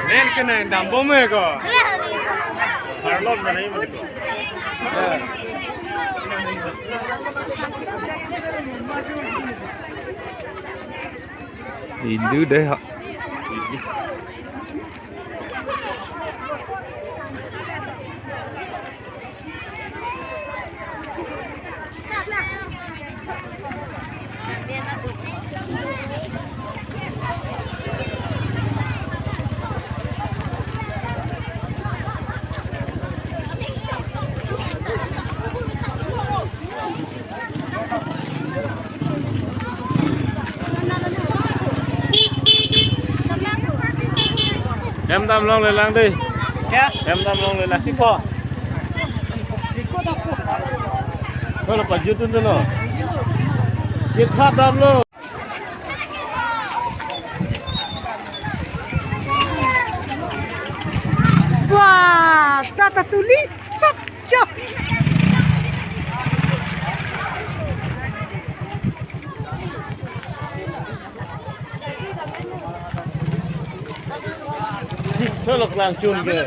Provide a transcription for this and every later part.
Nên cái này đam 40 cơ. Harlot mà đấy mà được. Hindu đấy hả? Em đâm long lên lang đi. Em đâm long lên lang tiếp qua. Đó là phải dứt nữa. Dứt phát đâm luôn. Wah, tata tulis cok. Nó là làng chun kìa.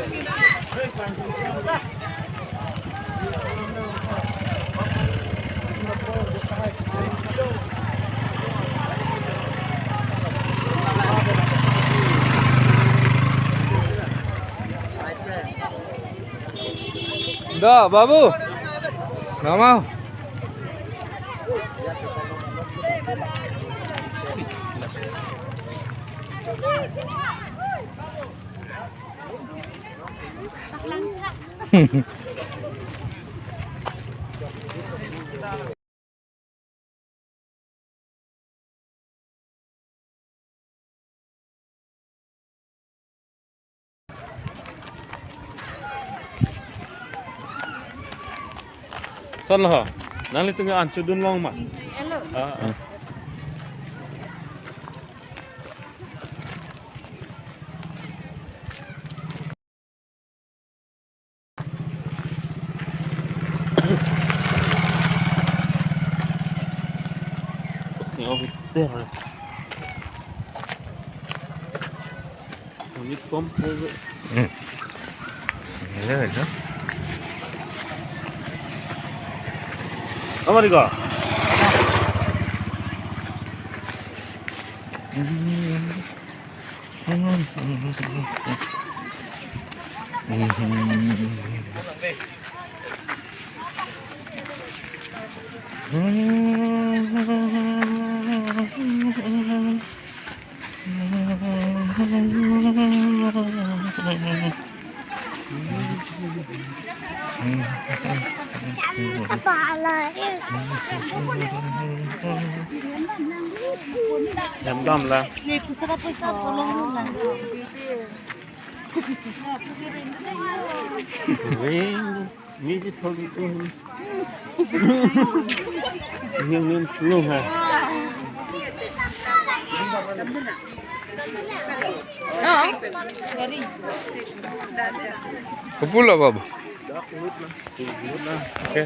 Đó, babu. Nggak mau. Son lah, nanti tunggu ancu dun long mah. Oh, betul. Ini kompor. Ini ada. Apa ni kau? Em đâm là. Nghĩ chứ thôi nhưng luôn hả? Kepula babu. Oke.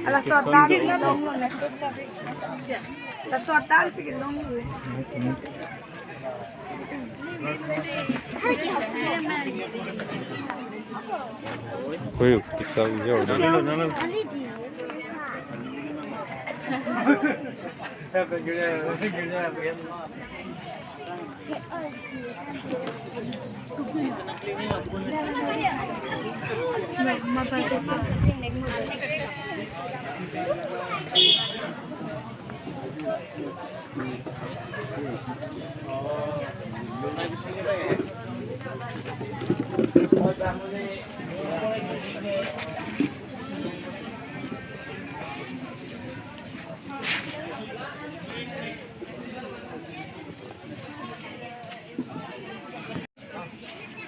Alas sotan sige long luôn này. Alas sotan sige long luôn. Ôi, cái sao nhiều đó.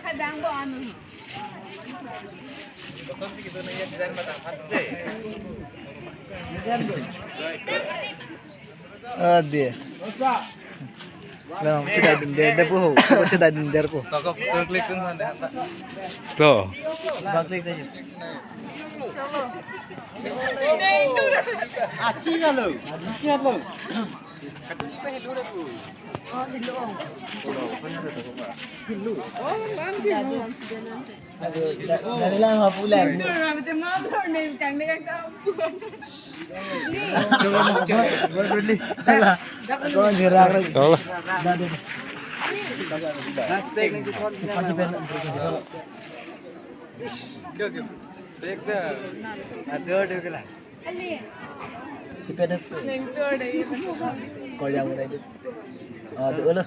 Kadang ba ano? Dia. Lang, sudah dinner po. Sudah dinner po. Klik dun sana. Tuh. Klik saja. Dari lang popular. Kau gerak. Kalau Kau yang mana itu? Dulu lah.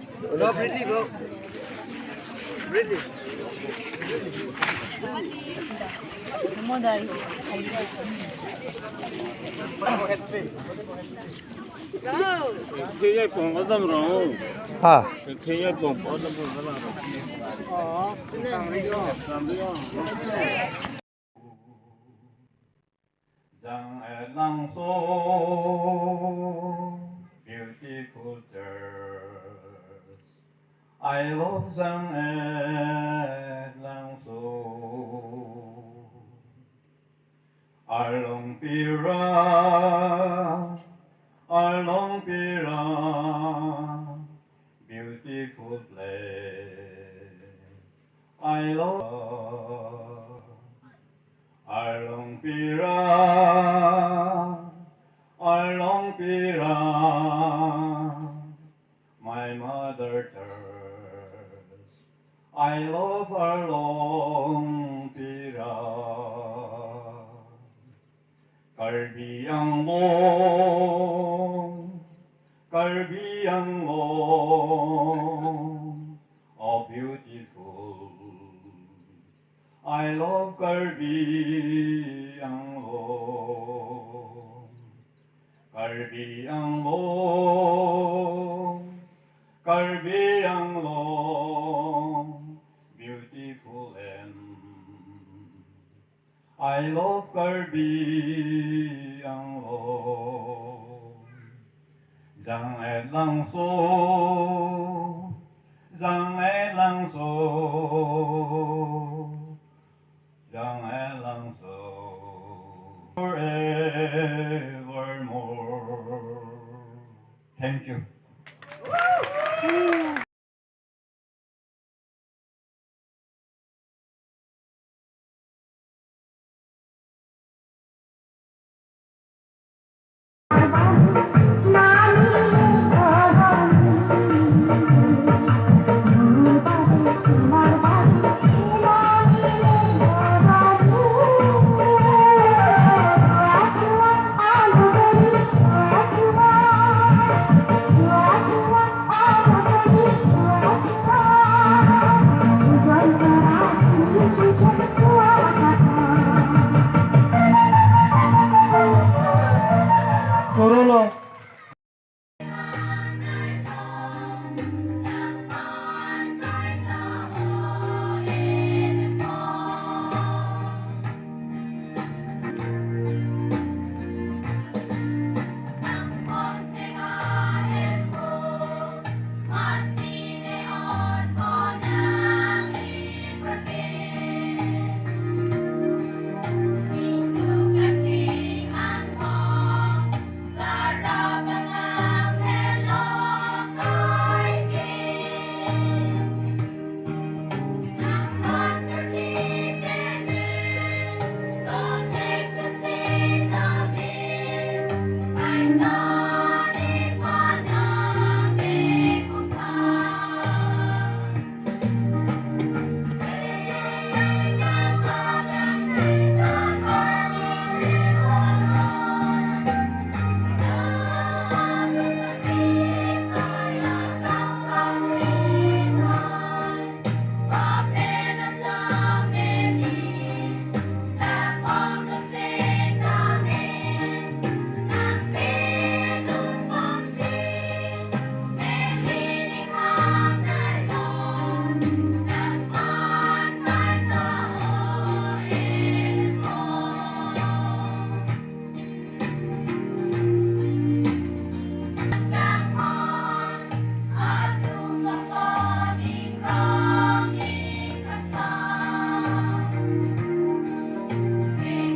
kaya pun ada merau. Ah. Kaya pun ada merau. Beautiful girls. I love Zhang and Lang So. Along Pira, beautiful place. I love Along Pira, my mother turns. I love Along Pira. Karbi ang long, oh beautiful. I love Karbi ang long, Karbi ang long, beautiful and I love Karbi ang long. Giang e lang so, Giang e lang so, Giang e lang so, forevermore. Thank you.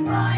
right.